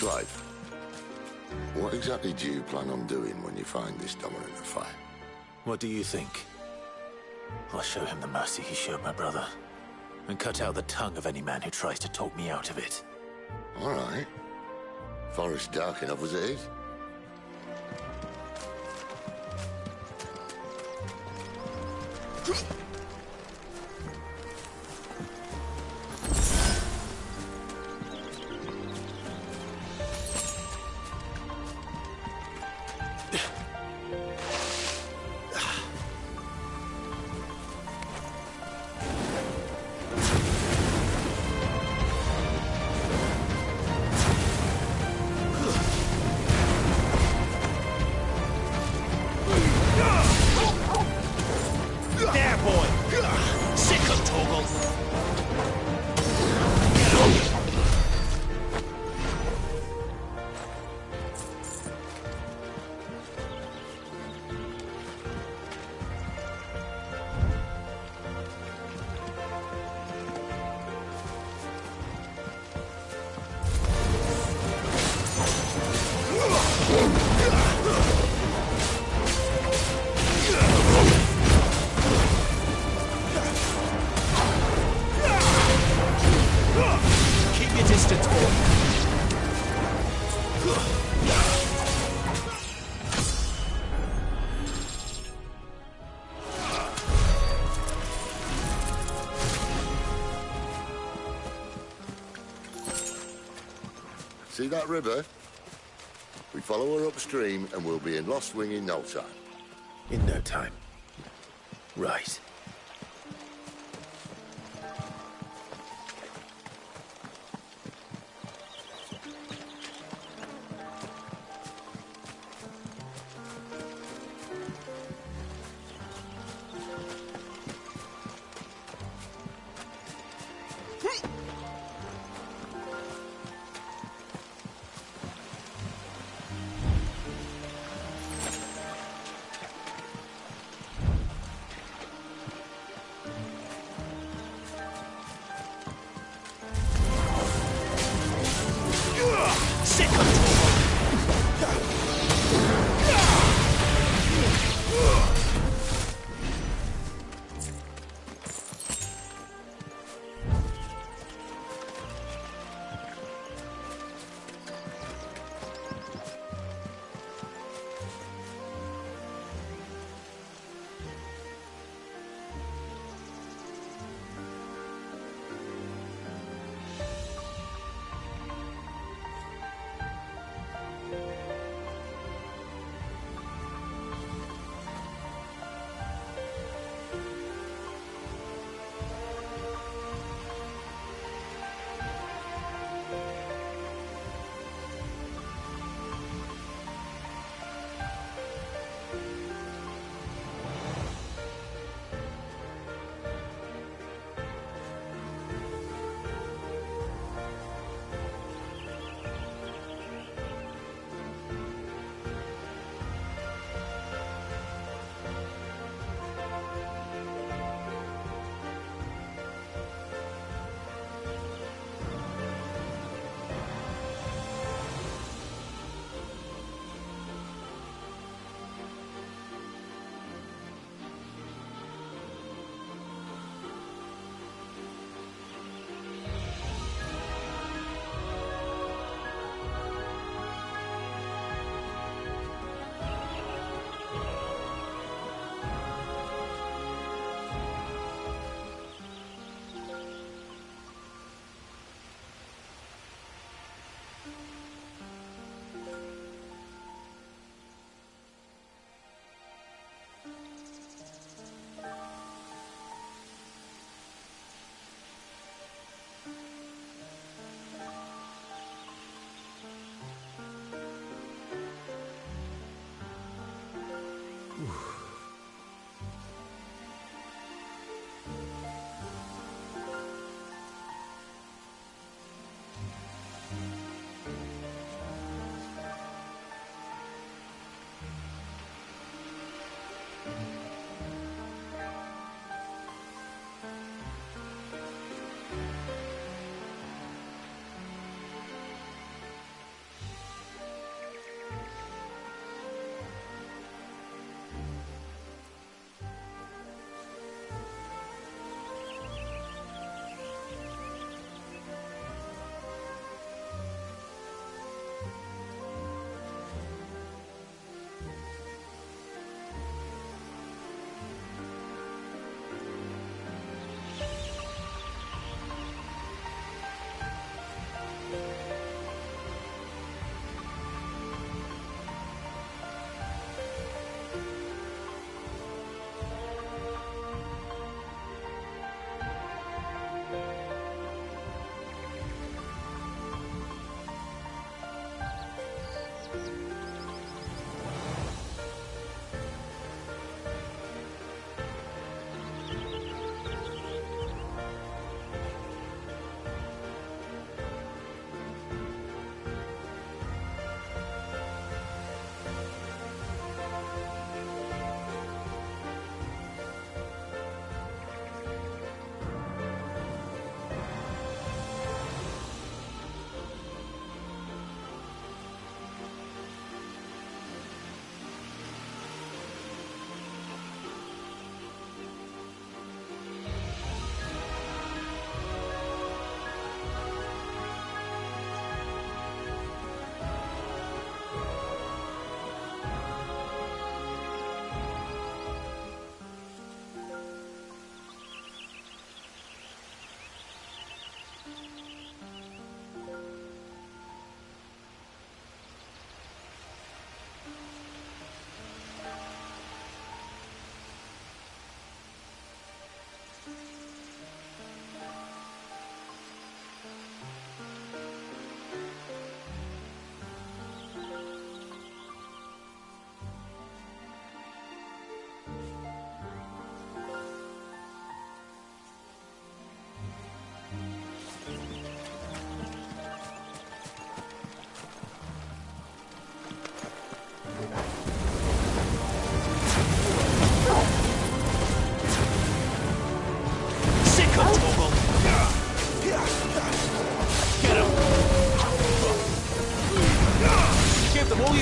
Clive, what exactly do you plan on doing when you find this dominant of fire? What do you think? I'll show him the mercy he showed my brother, and cut out the tongue of any man who tries to talk me out of it. All right. Forest dark enough as it is. See that river? We follow her upstream and we'll be in Lost Wing in no time. In no time. Right.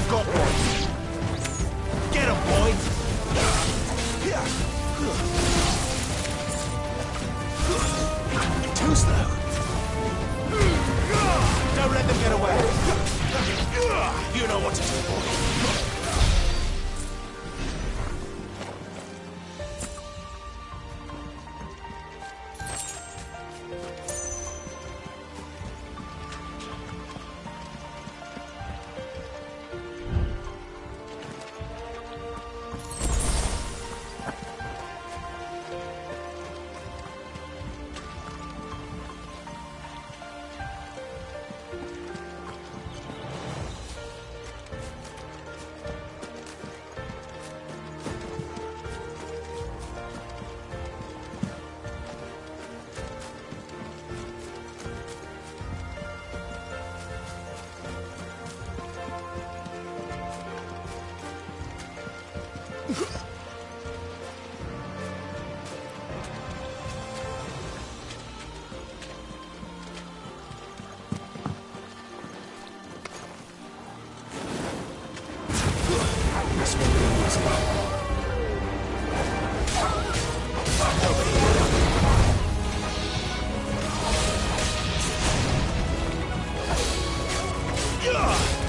you've got, boys. Get him, boys. Too slow. Don't let them get away. You know what to do, boy.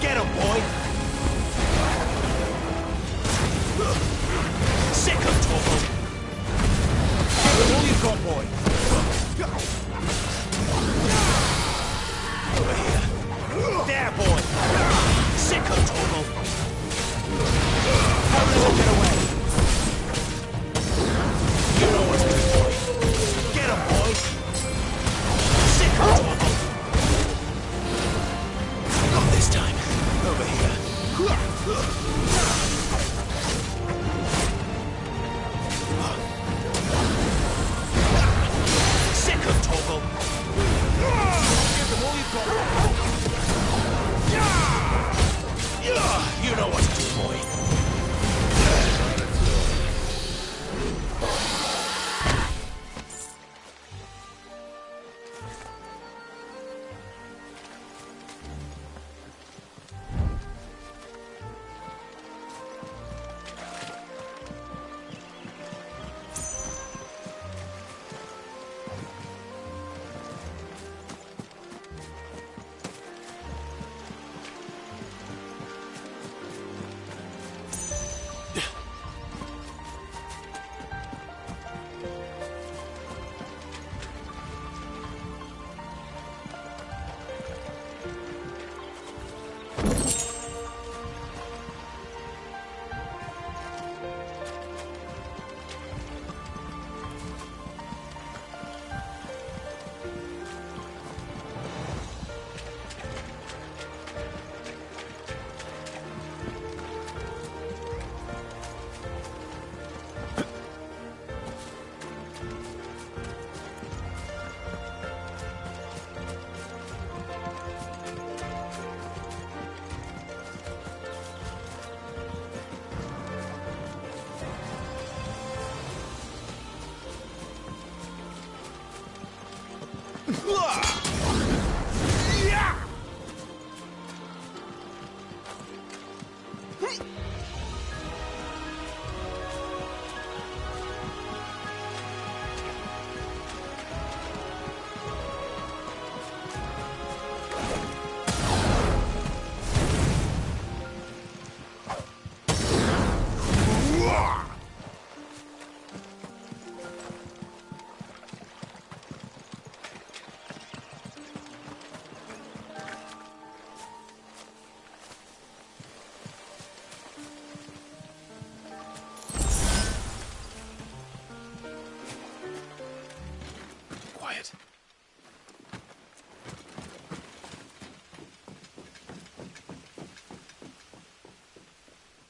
Get him, boy! Sick of Torval! Give him all you've got, boy! Over here! There, boy! Sick of Torval! Don't let him get away! You know what to do, boy! Get him, boys! Sick of Torval! Not this time! Over here. Sick of Torval. Give them all you've got. You know what to do, boy.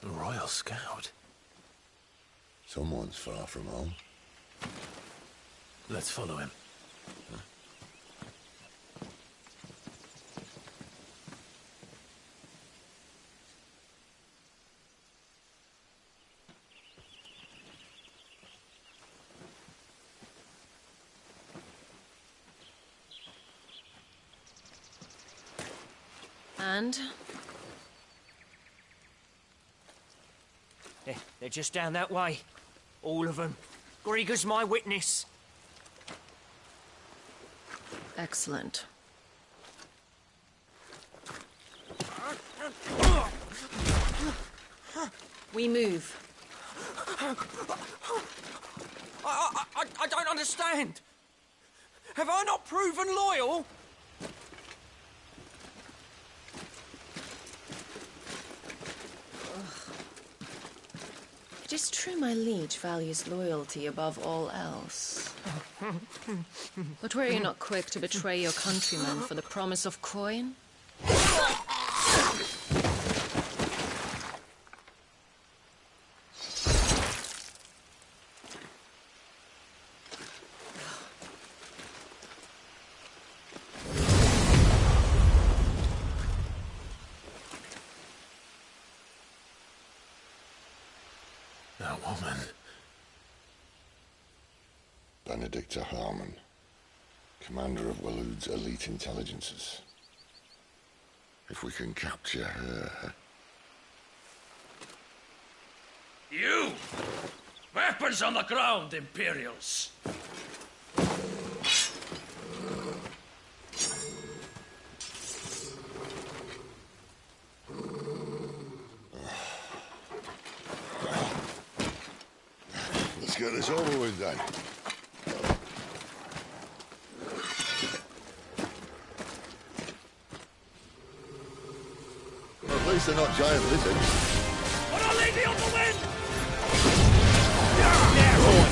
Royal Scout. Someone's far from home. Let's follow him. And? They're just down that way. All of them. Grieger's my witness. Excellent. We move. I don't understand. Have I not proven loyal? It is true my liege values loyalty above all else. But were you not quick to betray your countrymen for the promise of coin? That woman. Benedicta Harmon, commander of Waloed's elite intelligences. If we can capture her... You! Weapons on the ground, Imperials! Let's get this over with then. Well, at least they're not giant lizards. Put a lady on the wind! There, boy!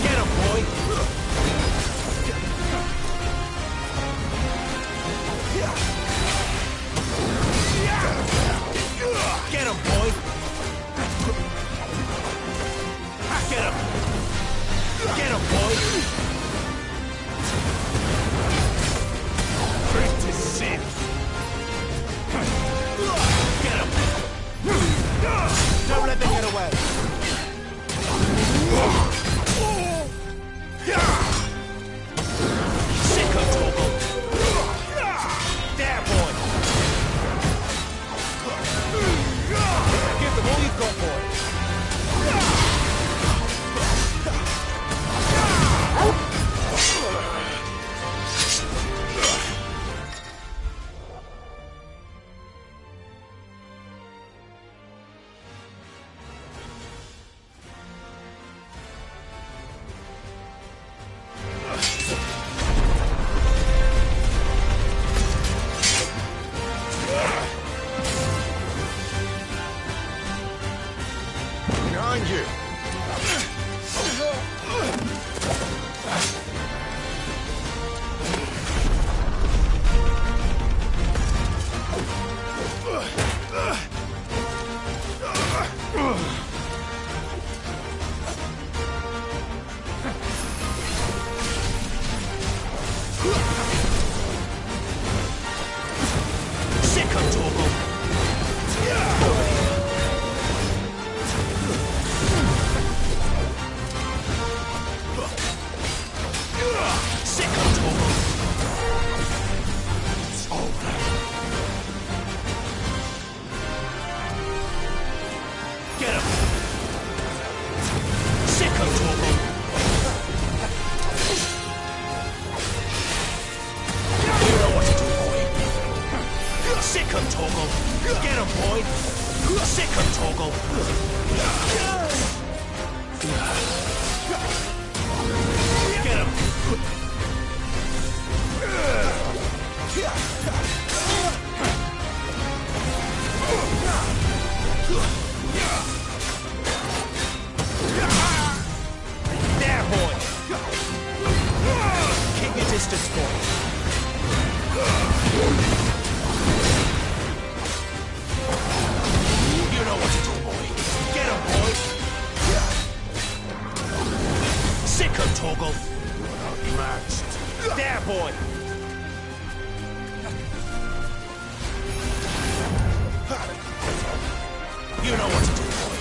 Get him, boy! Get him, boy! Get him! Get him, boy! Drink to sin! Get him! Don't let them get away! Sicko, Torgal! There, boy! Give them all you've got, boy! Behind you! Sicko, Torgal! Sicko, Torgal! It's over. Get him! Sicko, Torgal! You know what to do, boy. Sicko, Torgal! Get him, boy! Sicko, Torgal! Get him! There, boy! Keep your distance, boy! You know what to do, boy! Get him, boy! Sicko, Torgal! Man. You know what to do, boy.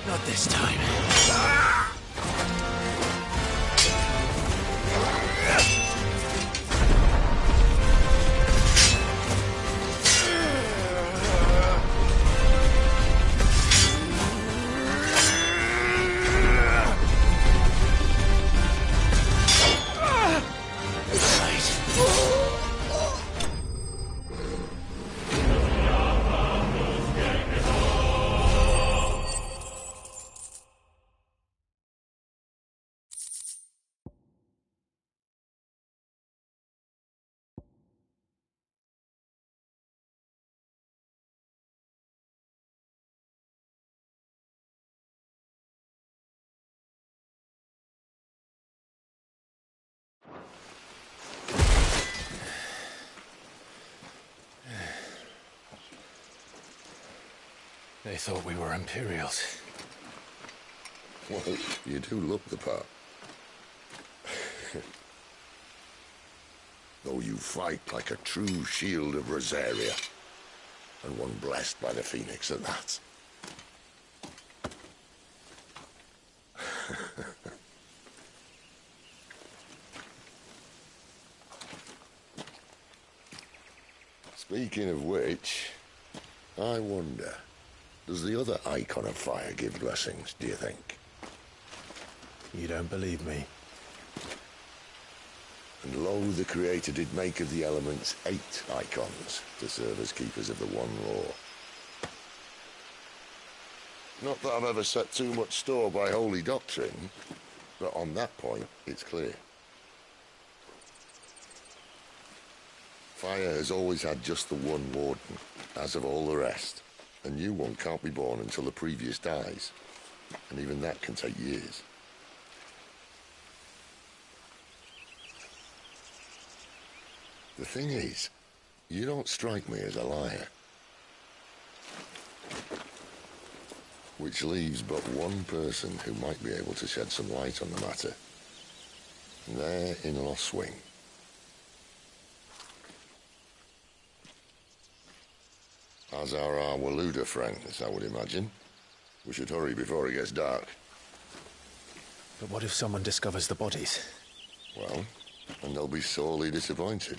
Not this time. They thought we were Imperials. Well, you do look the part. Though you fight like a true shield of Rosaria. And one blessed by the Phoenix at that. Speaking of which, I wonder, does the other Icon of Fire give blessings, do you think? You don't believe me? And lo, the Creator did make of the elements 8 Icons to serve as keepers of the One Law. Not that I've ever set too much store by holy doctrine, but on that point, it's clear. Fire has always had just the one warden, as of all the rest. A new one can't be born until the previous dies, and even that can take years. The thing is, you don't strike me as a liar. Which leaves but one person who might be able to shed some light on the matter. There in Lostwing. As are our Waluda friends, I would imagine. We should hurry before it gets dark. But what if someone discovers the bodies? Well, and they'll be sorely disappointed.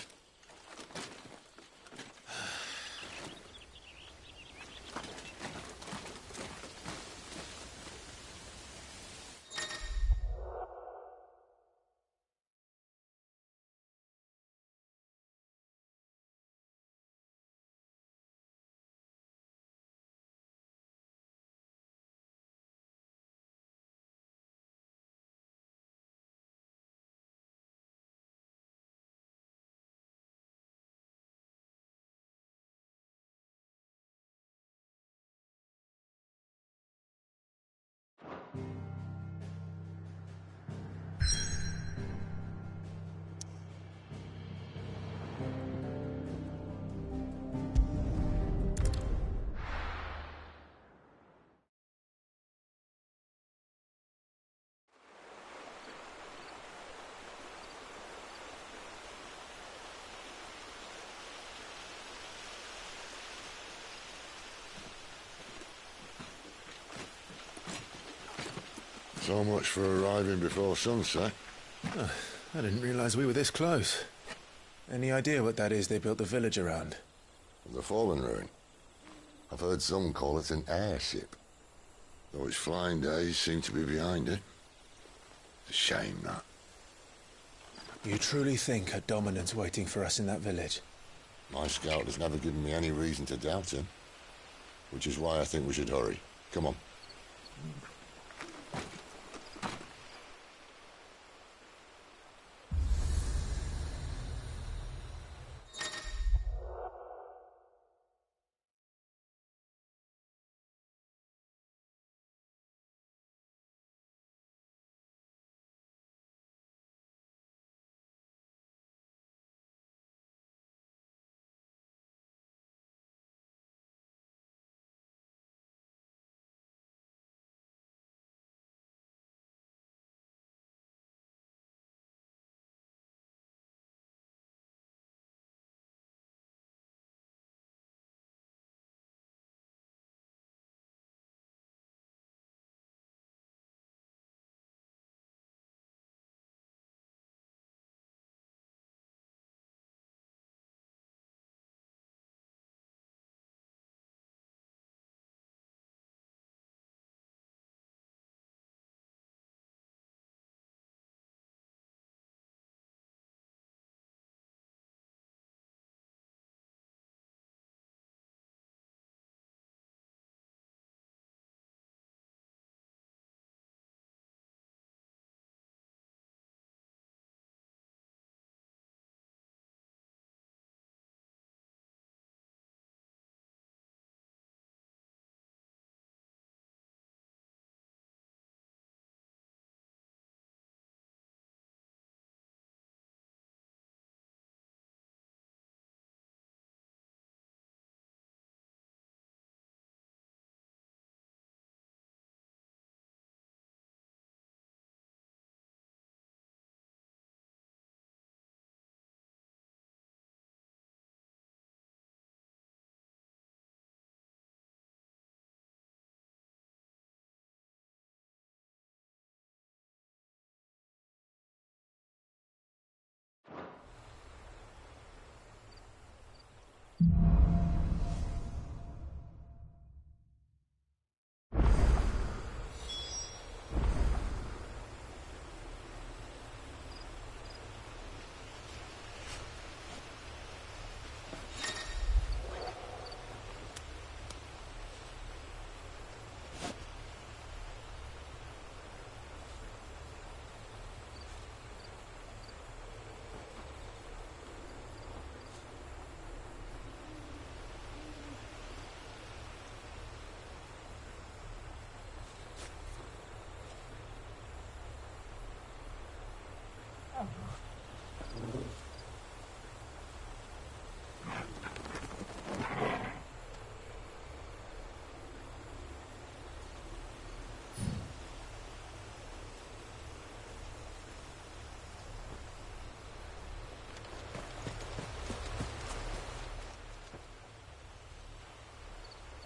So much for arriving before sunset. I didn't realize we were this close. Any idea what that is they built the village around? The Fallen Ruin. I've heard some call it an airship. Though its flying days seem to be behind it. It's a shame, that. You truly think a dominant's waiting for us in that village? My scout has never given me any reason to doubt him. Which is why I think we should hurry. Come on.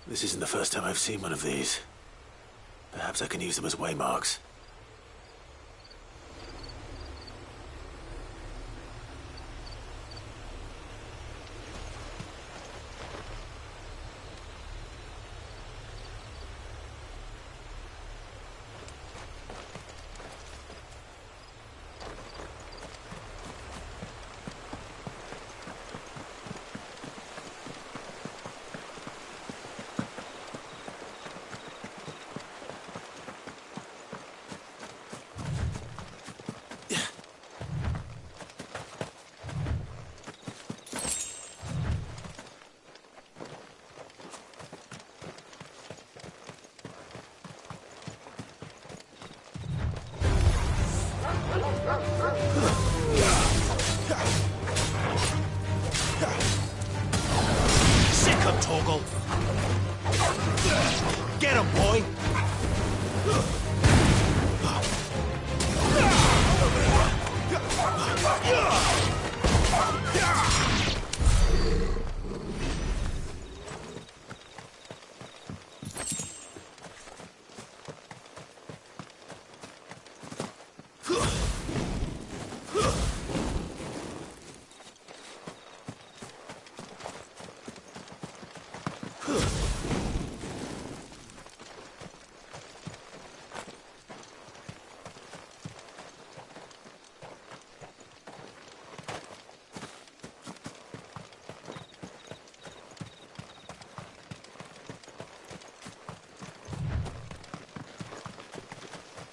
This isn't the first time I've seen one of these. Perhaps I can use them as waymarks. Sick him, Torgal! Get him, boy!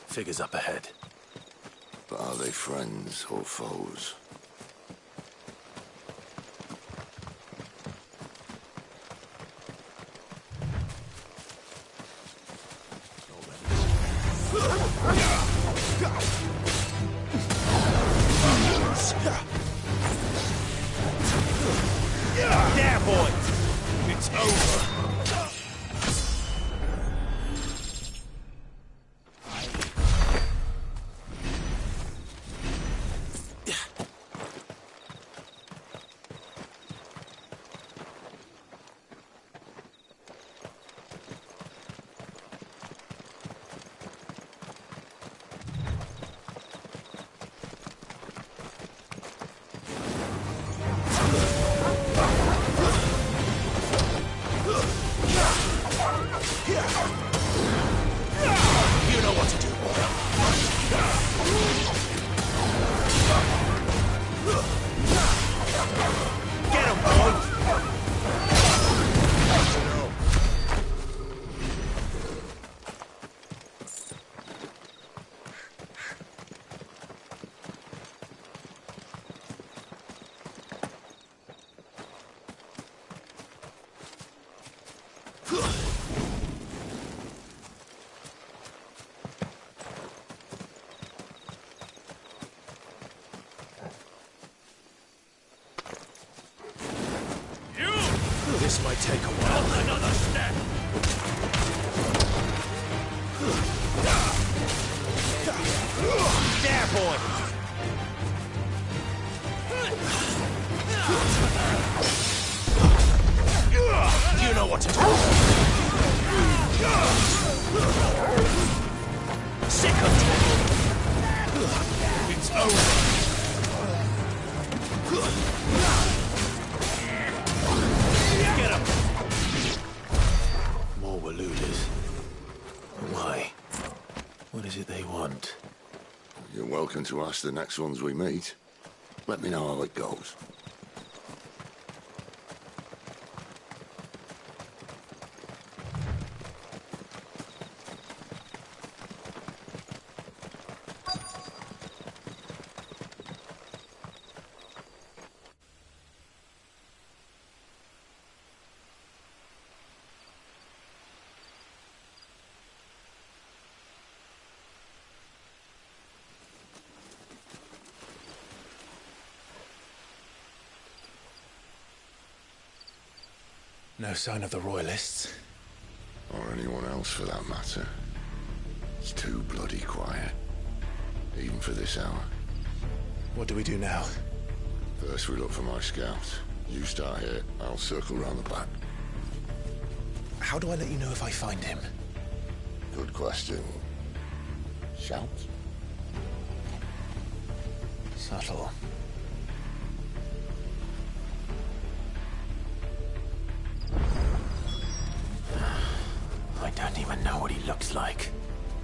Figures up ahead. But are they friends or foes? There, boy! It's over! You know what to do, boy. Get him, boy! You! This might take a while. Another step! There, boy! You know what to do. Sick of trouble. It's over. Get him. More Waluders. Why? What is it they want? You're welcome to ask the next ones we meet. Let me know how it goes. No sign of the Royalists. Or anyone else for that matter. It's too bloody quiet. Even for this hour. What do we do now? First we look for my scouts. You start here, I'll circle round the back. How do I let you know if I find him? Good question. Shout? Subtle. I don't even know what he looks like.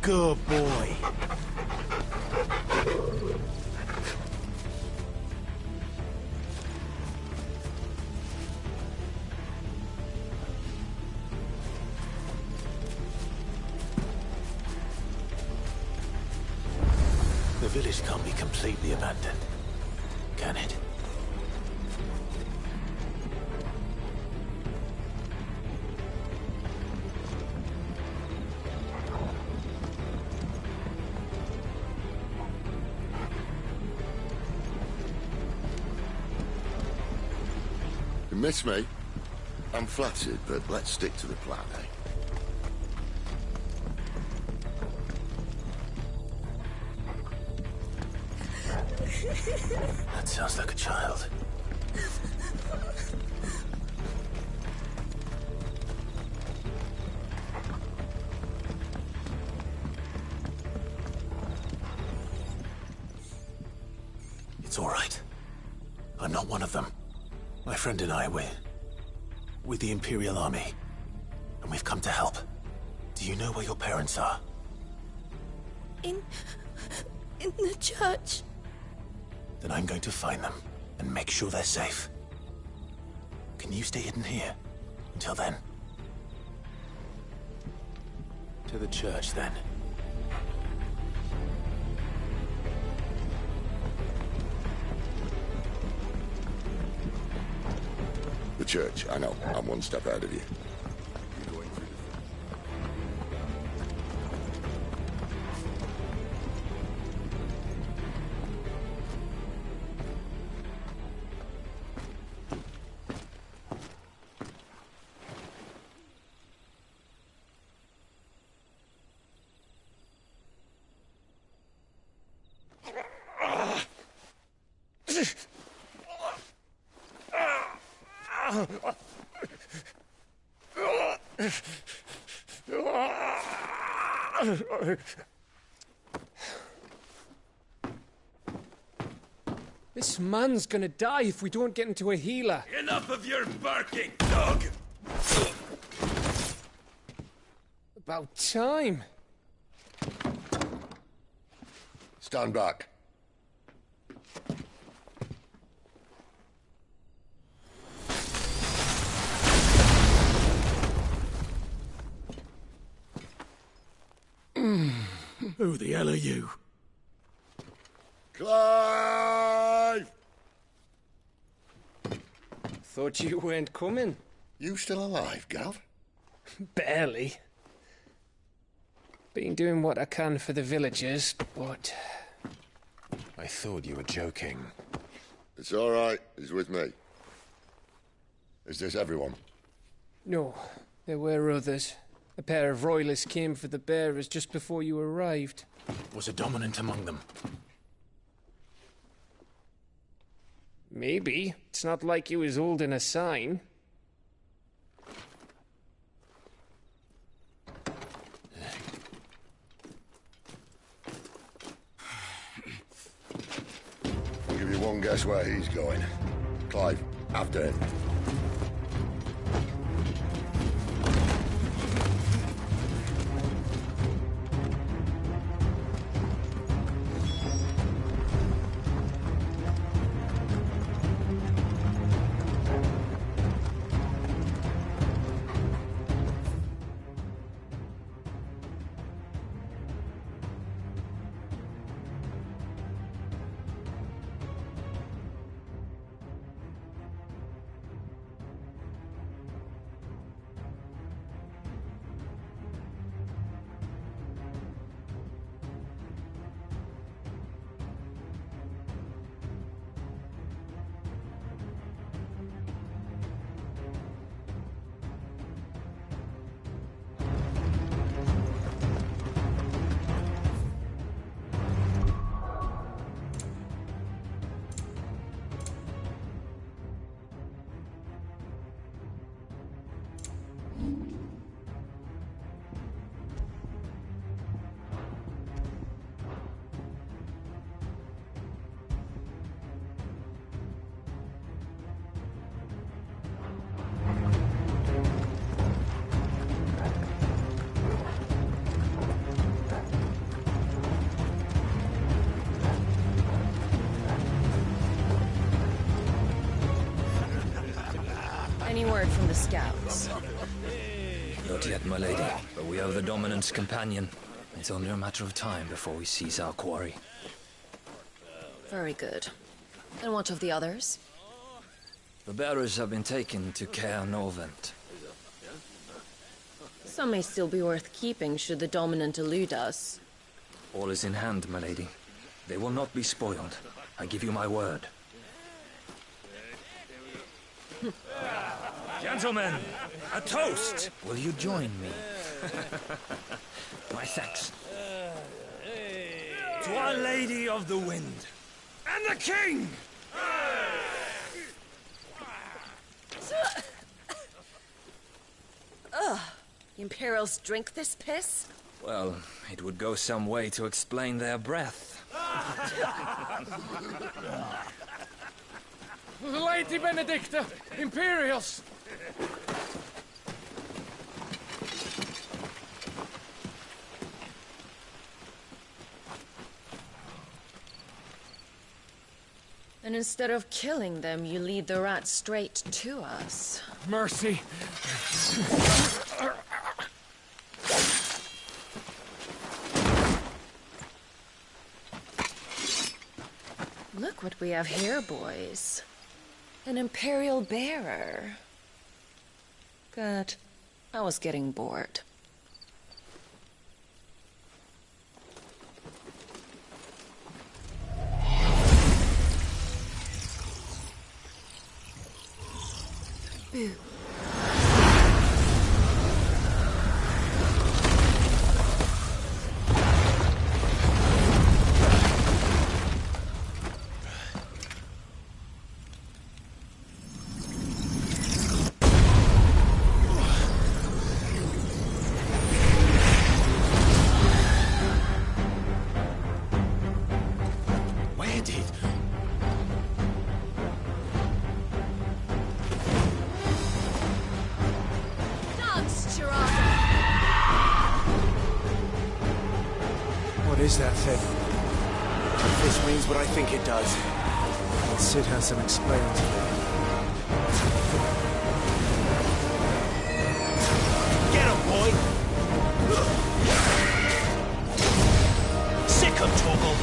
Good boy. The village can't be completely abandoned, can it? You miss me? I'm flattered, but let's stick to the plan, eh? That sounds like a child. It's all right. I'm not one of them. My friend and I, we're with the Imperial Army, and we've come to help. Do you know where your parents are? In the church. Then I'm going to find them and make sure they're safe. Can you stay hidden here until then? To the church, then. The church, I know. I'm one step ahead of you. This man's gonna die if we don't get into a healer. Enough of your barking, dog! About time. Stand back. Who the hell are you? Clive! Thought you weren't coming. You still alive, Gav? Barely. Been doing what I can for the villagers, but... I thought you were joking. It's all right. He's with me. Is this everyone? No, there were others. A pair of royalists came for the bearers just before you arrived. Was a dominant among them? Maybe. It's not like he was holding a sign. I'll give you one guess where he's going. Clive, after him. Any word from the scouts? Not yet, my lady, but we have the Dominant's companion. It's only a matter of time before we seize our quarry. Very good. And what of the others? The bearers have been taken to Caer Norvent. Some may still be worth keeping should the Dominant elude us. All is in hand, my lady. They will not be spoiled. I give you my word. Gentlemen, a toast! Will you join me? My thanks. To Our Lady of the Wind. And the King! Ugh. The Imperials drink this piss? Well, it would go some way to explain their breath. Lady Benedicta! Imperials! And instead of killing them, you lead the rats straight to us. Mercy! Look what we have here, boys. An Imperial bearer. Good. I was getting bored. Boo. Where did... What is that thing? If this means what I think it does, Cid has some explaining to do. Get him, boy! Sick him, Torgal!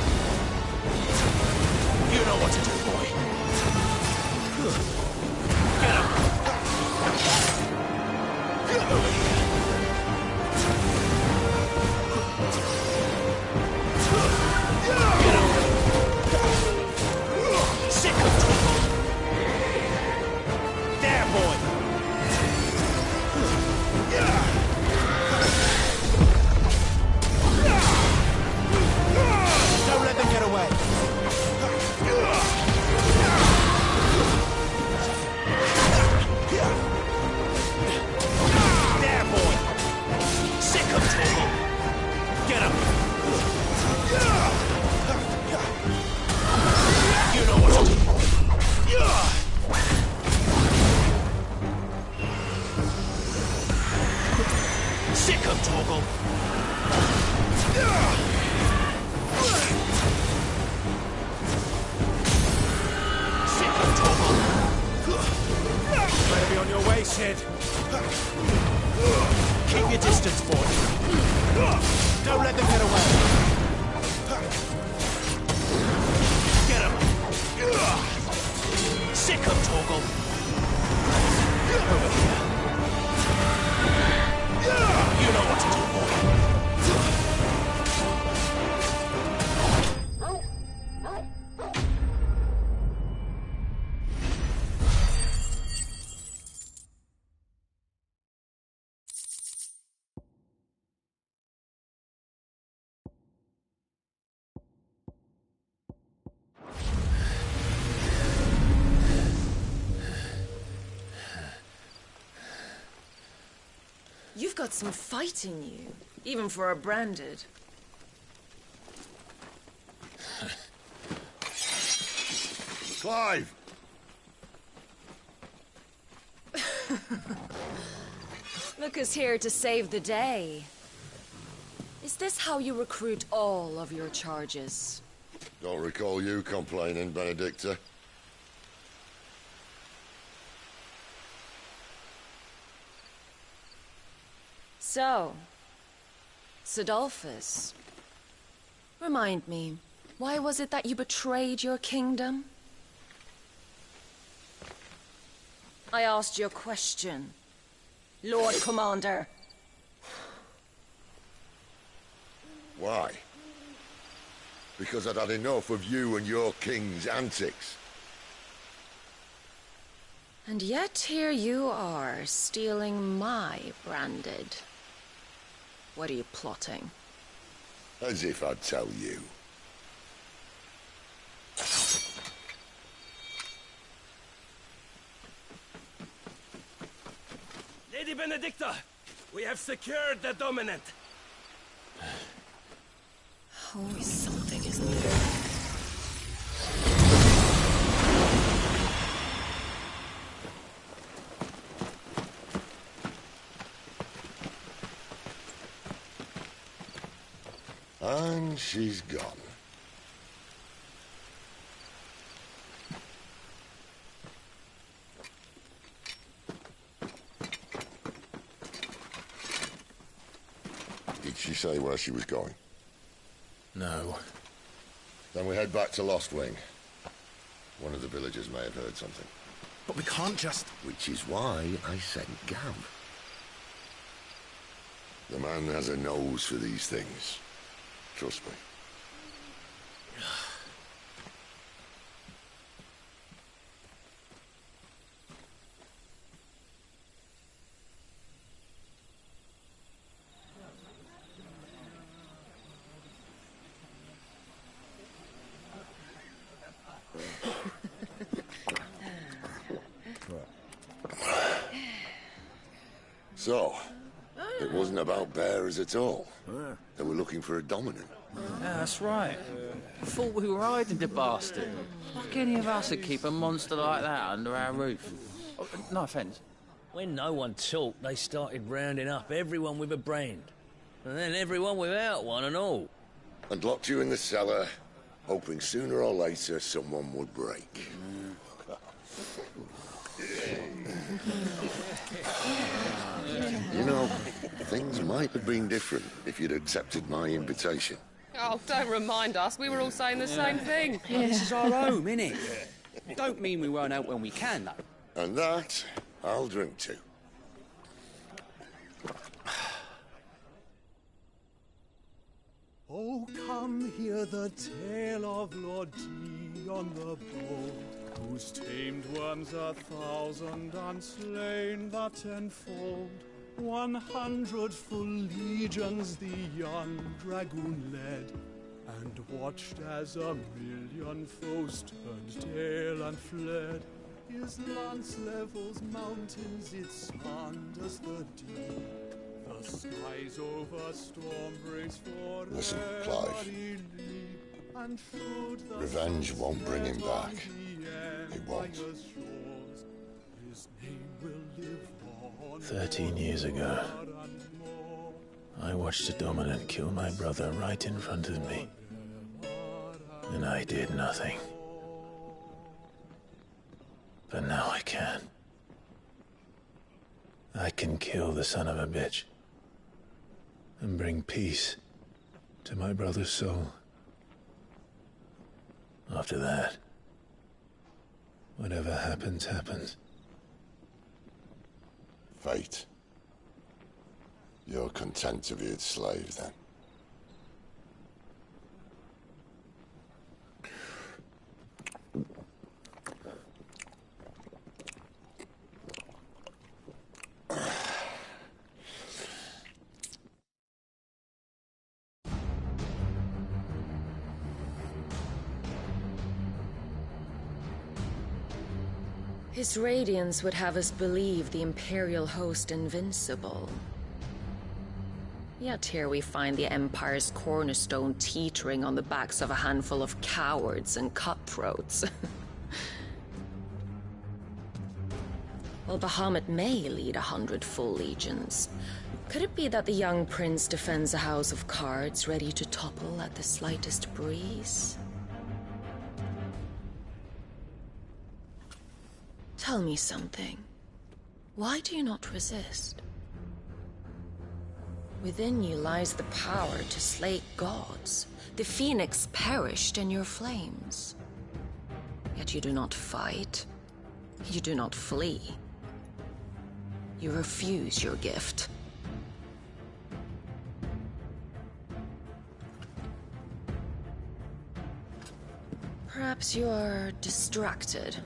You know what to do, boy. Get him! Over here. Sick of Torgal! There, boy! Don't let them get away! There, boy! Sick of Torgal! Get him! You know what to do! Sick of Torgal! Sick of Torgal! Better be on your way, Cid. Keep your distance, boy. Don't let them get away. Get him! Sick of Torgal! Over here. You know what to do, boy. You've got some fight in you, even for a branded. Clive! Look who's here to save the day. Is this how you recruit all of your charges? Don't recall you complaining, Benedicta. So, Sidolphus, remind me, why was it that you betrayed your kingdom? I asked you a question, Lord Commander. Why? Because I'd had enough of you and your king's antics. And yet here you are, stealing my branded. What are you plotting? As if I'd tell you. Lady Benedicta, we have secured the Dominant. Always something, isn't there? And she's gone. Did she say where she was going? No. Then we head back to Lost Wing. One of the villagers may have heard something. But we can't just... Which is why I sent Gav. The man has a nose for these things. Trust me. So, it wasn't about bearers at all. They were looking for a dominant. Yeah, that's right. Thought we were hiding the bastard. Like any of us would keep a monster like that under our roof. Oh, no offence. When no one talked, they started rounding up everyone with a brand. And then everyone without one and all. And locked you in the cellar, hoping sooner or later someone would break. You know, things might have been different if you'd accepted my invitation. Oh, don't remind us. We were all saying the same thing. This is our home, innit? Don't mean we won't help when we can, though. And that, I'll drink to. Oh, come hear the tale of Lord Dion the Bold, who's tamed worms 1,000 and slain the 10-fold. 100 full legions the young dragoon led, and watched as 1,000,000 foes turned tail and fled. His lance levels mountains, it sanders the deep. The skies over storm breaks for Listen, Clive. Revenge won't bring him back. It won't. 13 years ago, I watched a dominant kill my brother right in front of me. And I did nothing. But now I can. I can kill the son of a bitch. And bring peace to my brother's soul. After that, whatever happens, happens. Fate. You're content to be its slave, then? His radiance would have us believe the Imperial host invincible. Yet here we find the Empire's cornerstone teetering on the backs of a handful of cowards and cutthroats. While Bahamut may lead 100 full legions, could it be that the young prince defends a house of cards ready to topple at the slightest breeze? Tell me something. Why do you not resist? Within you lies the power to slay gods. The phoenix perished in your flames. Yet you do not fight. You do not flee. You refuse your gift. Perhaps you are distracted.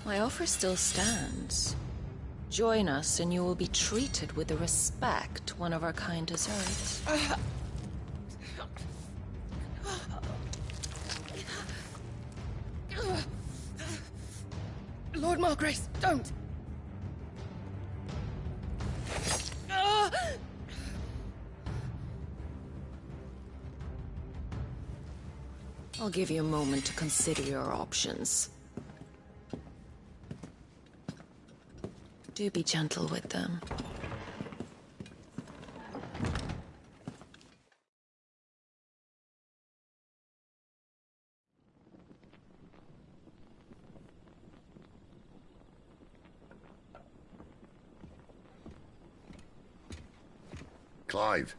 My offer still stands. Join us and you will be treated with the respect one of our kind deserves. Lord Margrace, don't! I'll give you a moment to consider your options. Do be gentle with them. Clive.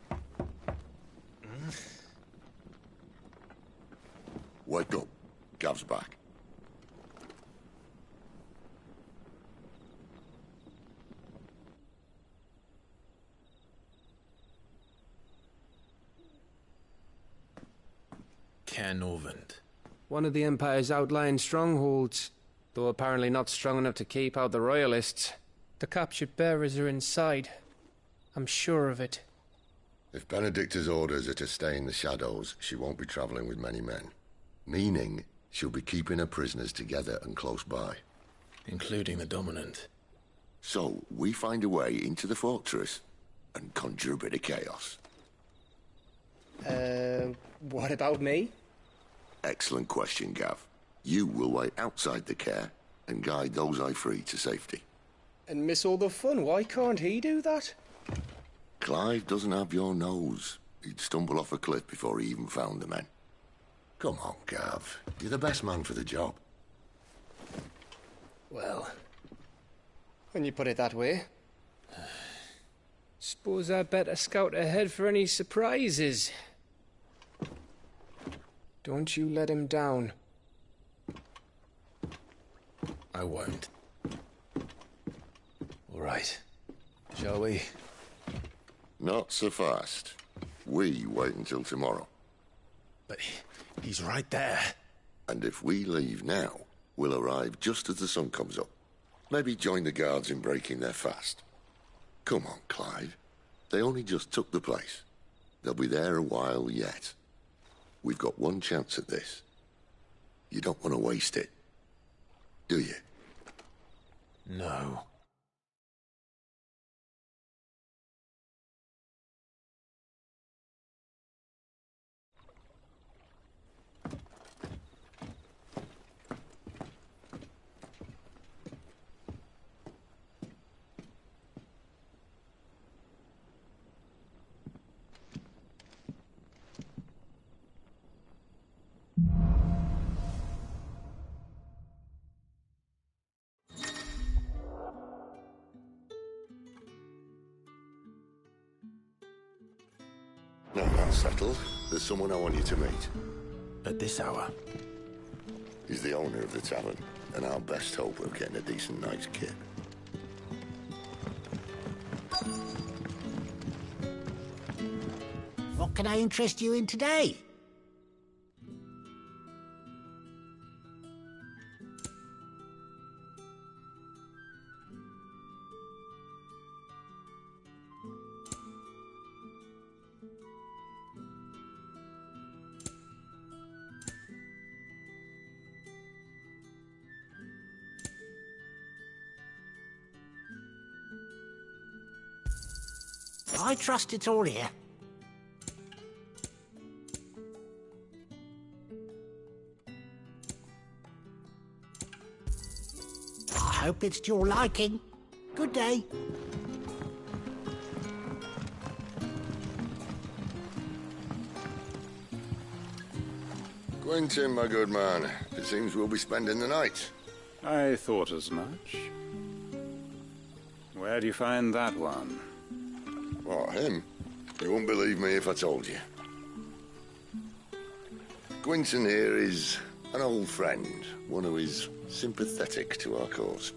Wake up. Gav's back. Caernarvon. One of the Empire's outlying strongholds, though apparently not strong enough to keep out the Royalists. The captured bearers are inside. I'm sure of it. If Benedicta's orders are to stay in the shadows, she won't be traveling with many men. Meaning, she'll be keeping her prisoners together and close by. Including the Dominant. So, we find a way into the fortress and conjure a bit of chaos. What about me? Excellent question, Gav. You will wait outside the care and guide those I free to safety. And miss all the fun. Why can't he do that? Clive doesn't have your nose. He'd stumble off a cliff before he even found the men. Come on, Gav. You're the best man for the job. Well, when you put it that way. Suppose I'd better scout ahead for any surprises. Don't you let him down. I won't. All right. Shall we? Not so fast. We wait until tomorrow. But he's right there. And if we leave now, we'll arrive just as the sun comes up. Maybe join the guards in breaking their fast. Come on, Clive. They only just took the place. They'll be there a while yet. We've got one chance at this. You don't want to waste it, do you? No. Now that's settled. There's someone I want you to meet. At this hour? He's the owner of the tavern, and our best hope of getting a decent night's kip. What can I interest you in today? I trust it's all here. I hope it's to your liking. Good day. Quentin, my good man. It seems we'll be spending the night. I thought as much. Where do you find that one? What, him? You wouldn't believe me if I told you. Quentin here is an old friend, one who is sympathetic to our cause.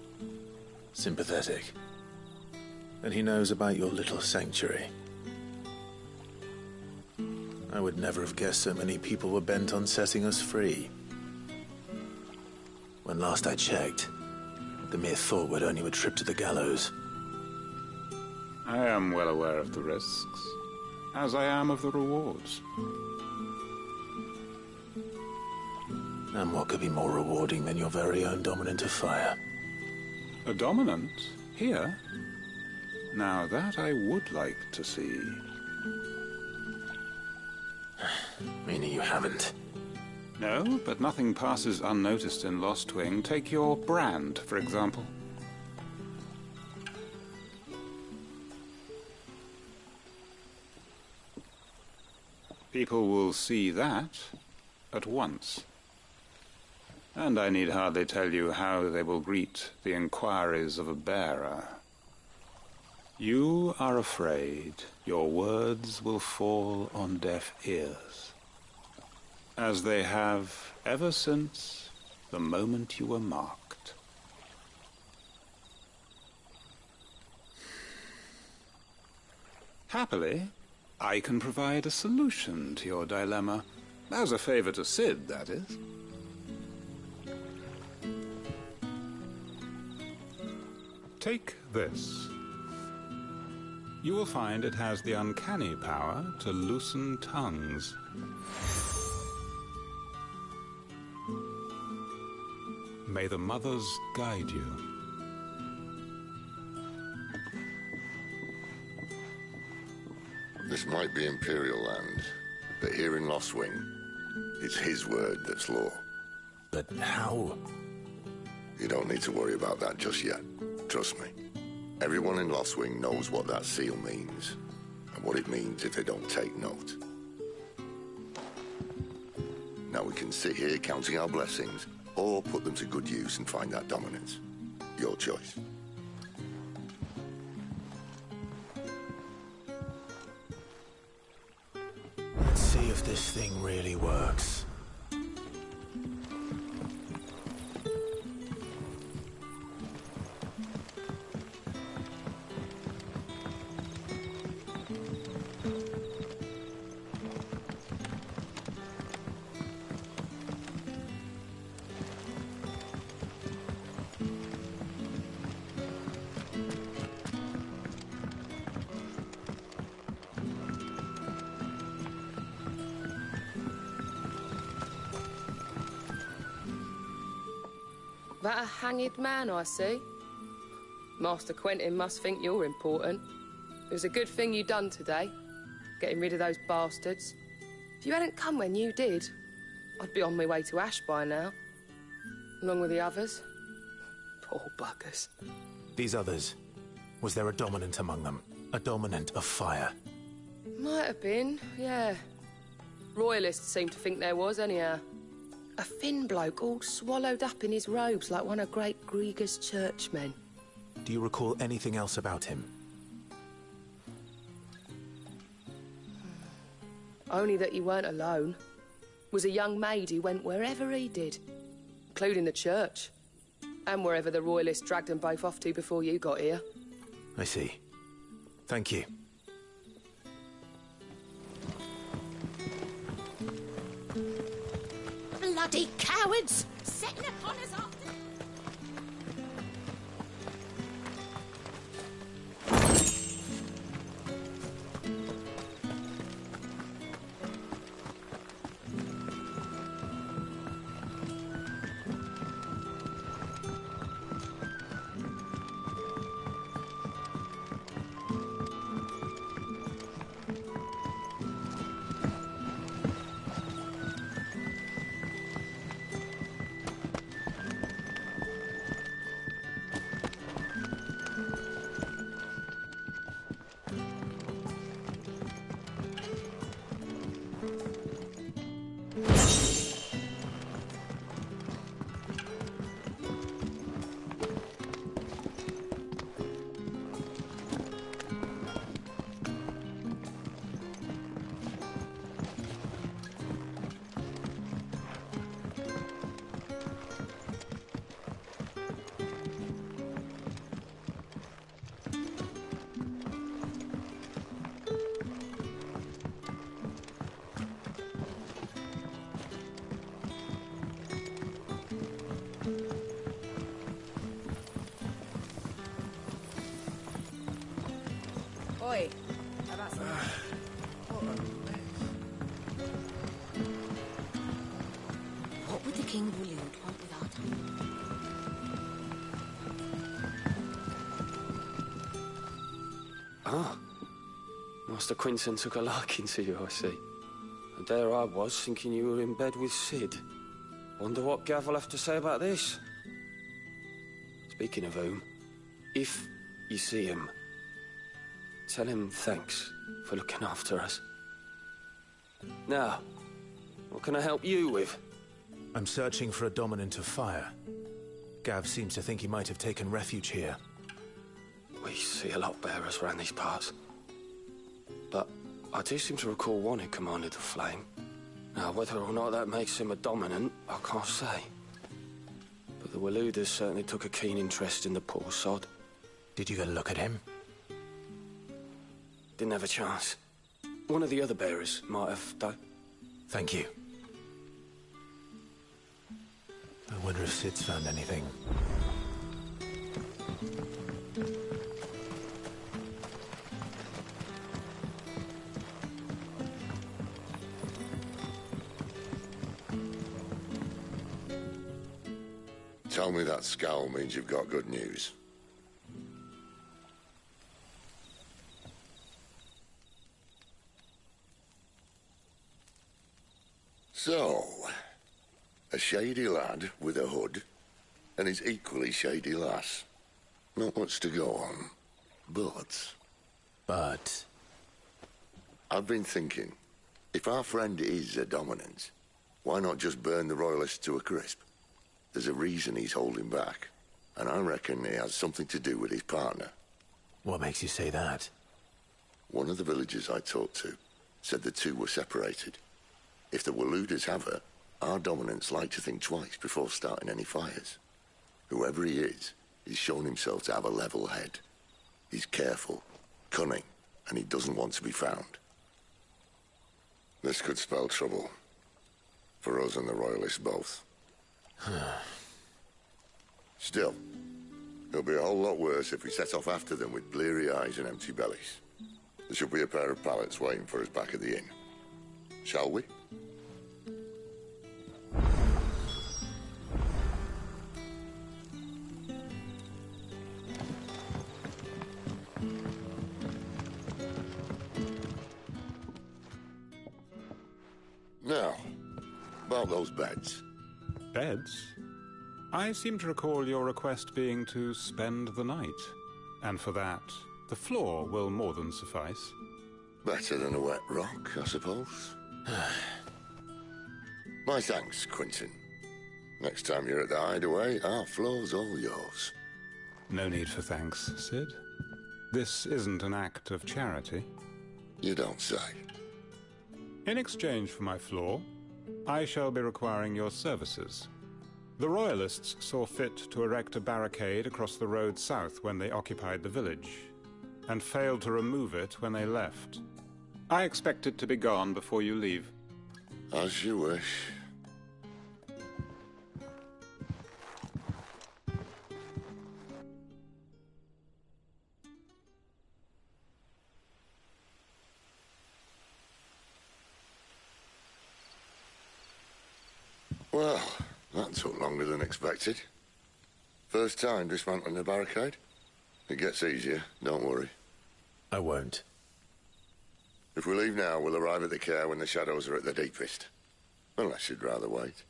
Sympathetic? And he knows about your little sanctuary. I would never have guessed so many people were bent on setting us free. When last I checked, the mere thought would earn you a trip to the gallows. I am well aware of the risks, as I am of the rewards. And what could be more rewarding than your very own Dominant of Fire? A Dominant? Here? Now that I would like to see. Meaning you haven't? No, but nothing passes unnoticed in Lostwing. Take your brand, for example. People will see that at once. And I need hardly tell you how they will greet the inquiries of a bearer. You are afraid your words will fall on deaf ears, as they have ever since the moment you were marked. Happily, I can provide a solution to your dilemma, as a favor to Cid, that is. Take this. You will find it has the uncanny power to loosen tongues. May the mothers guide you. This might be Imperial land, but here in Lostwing, it's his word that's law. But how? You don't need to worry about that just yet. Trust me. Everyone in Lostwing knows what that seal means, and what it means if they don't take note. Now we can sit here counting our blessings, or put them to good use and find that dominance. Your choice. Let's see if this thing really works. That a hanged man I see? Master Quentin must think you're important. It was a good thing you done today, getting rid of those bastards. If you hadn't come when you did, I'd be on my way to Ash by now, along with the others. Poor buggers. These others, was there a dominant among them? A dominant of fire? Might have been, yeah. Royalists seem to think there was, anyhow. A thin bloke all swallowed up in his robes like one of Great Grieger's churchmen. Do you recall anything else about him? Only that he weren't alone. Was a young maid who went wherever he did, including the church, and wherever the Royalists dragged them both off to before you got here. I see. Thank you. Bloody cowards! Setting upon us after... Oi, how about some? What would the King of Waloed want with our time? Ah. Master Quinton took a liking to you, I see. And there I was, thinking you were in bed with Cid. Wonder what Gav will have to say about this. Speaking of whom, if you see him, tell him thanks for looking after us. Now, what can I help you with? I'm searching for a dominant of fire. Gav seems to think he might have taken refuge here. We see a lot bearers around these parts. But I do seem to recall one who commanded the flame. Now, whether or not that makes him a dominant, I can't say. But the Waloeders certainly took a keen interest in the poor sod. Did you get a look at him? Didn't have a chance. One of the other bearers might have, though. Thank you. I wonder if Cid's found anything. Tell me that scowl means you've got good news. So, a shady lad with a hood, and his equally shady lass. Not much to go on, but... But? I've been thinking, if our friend is a dominant, why not just burn the Royalists to a crisp? There's a reason he's holding back, and I reckon he has something to do with his partner. What makes you say that? One of the villagers I talked to said the two were separated. If the Waloeders have her, our dominants like to think twice before starting any fires. Whoever he is, he's shown himself to have a level head. He's careful, cunning, and he doesn't want to be found. This could spell trouble. For us and the Royalists both. Still, it'll be a whole lot worse if we set off after them with bleary eyes and empty bellies. There should be a pair of pallets waiting for us back at the inn. Shall we? Now, about those beds. Beds? I seem to recall your request being to spend the night. And for that, the floor will more than suffice. Better than a wet rock, I suppose. My thanks, Quinton. Next time you're at the Hideaway, our floor's all yours. No need for thanks, Cid. This isn't an act of charity. You don't say. In exchange for my floor, I shall be requiring your services. The Royalists saw fit to erect a barricade across the road south when they occupied the village, and failed to remove it when they left. I expect it to be gone before you leave. As you wish. Well, that took longer than expected. First time dismantling a barricade? It gets easier, don't worry. I won't. If we leave now, we'll arrive at the Care when the shadows are at their deepest. Unless you'd rather wait.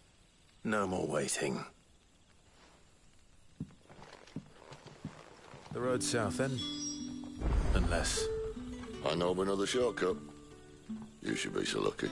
No more waiting. The road south, then? Unless... I know of another shortcut. You should be so lucky.